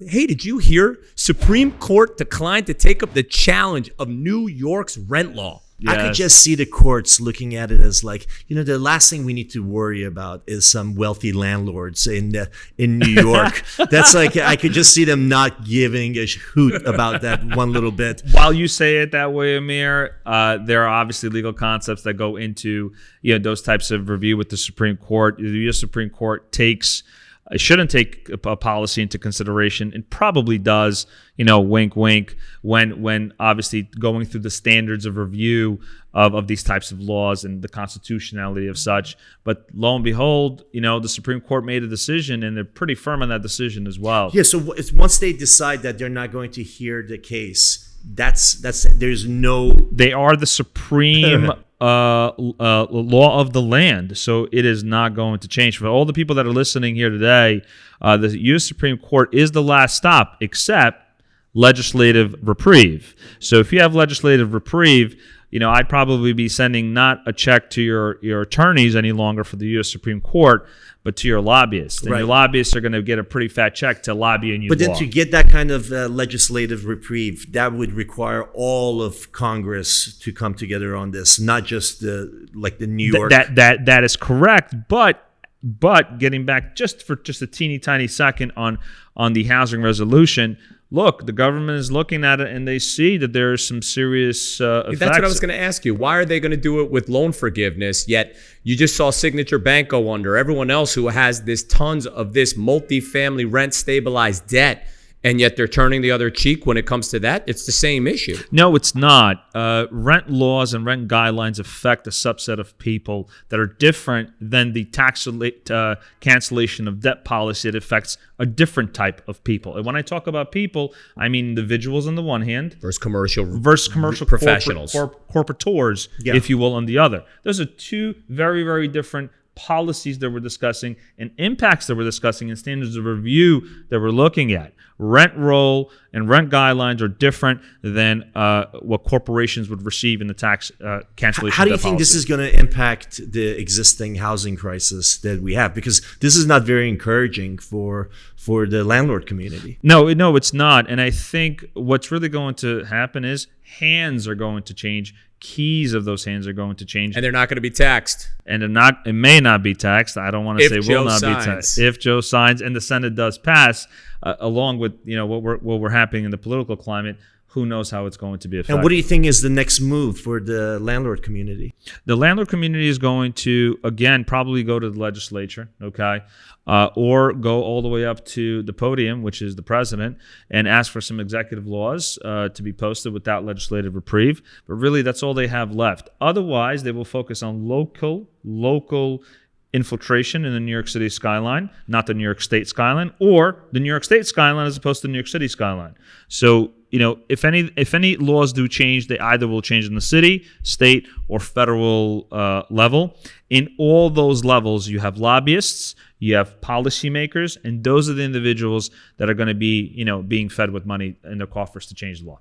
Hey, did you hear? Supreme Court declined to take up the challenge of New York's rent law. Yes. I could just see the courts looking at it as like, the last thing we need to worry about is some wealthy landlords in New York. That's like, I could just see them not giving a hoot about that one little bit. While you say it that way, Amir, there are obviously legal concepts that go into those types of review with the Supreme Court. The U.S. Supreme Court shouldn't take a policy into consideration. It probably does, wink, wink, when obviously going through the standards of review of these types of laws and the constitutionality of such. But lo and behold, the Supreme Court made a decision, and they're pretty firm on that decision as well. Yeah. So once they decide that they're not going to hear the case, there's no. They are the supreme. Law of the land, so it is not going to change. For all the people that are listening here today, the U.S. Supreme Court is the last stop, except legislative reprieve. So if you have legislative reprieve, I'd probably be sending not a check to your attorneys any longer for the U.S. Supreme Court, but to your lobbyists. And your lobbyists are going to get a pretty fat check to lobby in your law. But then to get that kind of legislative reprieve, that would require all of Congress to come together on this, not just the New York. That is correct. But getting back just a teeny tiny second on the housing resolution. Look, the government is looking at it, and they see that there are some serious effects. That's what I was going to ask you. Why are they going to do it with loan forgiveness, yet you just saw Signature Bank go under, everyone else who has tons of this multifamily rent stabilized debt, and yet they're turning the other cheek when it comes to that? It's the same issue. No, it's not. Rent laws and rent guidelines affect a subset of people that are different than the cancellation of debt policy. It affects a different type of people. And when I talk about people, I mean individuals on the one hand versus commercial professionals, corporators, if you will, on the other. Those are two very, very different policies that we're discussing and impacts that we're discussing and standards of review that we're looking at. Rent roll and rent guidelines are different than what corporations would receive in the tax cancellation. How do you think this is going to impact the existing housing crisis that we have? Because this is not very encouraging for the landlord community. No, it's not. And I think what's really going to happen is hands are going to change. Keys of those hands are going to change, and they're not going to be taxed. And it may not be taxed. I don't want to say will not be taxed if Joe signs and the Senate does pass, along with what we're happening in the political climate. Who knows how it's going to be affected? And what do you think is the next move for the landlord community? The landlord community is going to, again, probably go to the legislature, okay, or go all the way up to the podium, which is the president, and ask for some executive laws to be posted without legislative reprieve. But really, that's all they have left. Otherwise, they will focus on local infiltration in the New York City skyline, not the New York State skyline, or the New York State skyline as opposed to the New York City skyline. So, if any laws do change, they either will change in the city, state, or federal level. In all those levels, you have lobbyists, you have policymakers, and those are the individuals that are going to be, being fed with money in their coffers to change the law.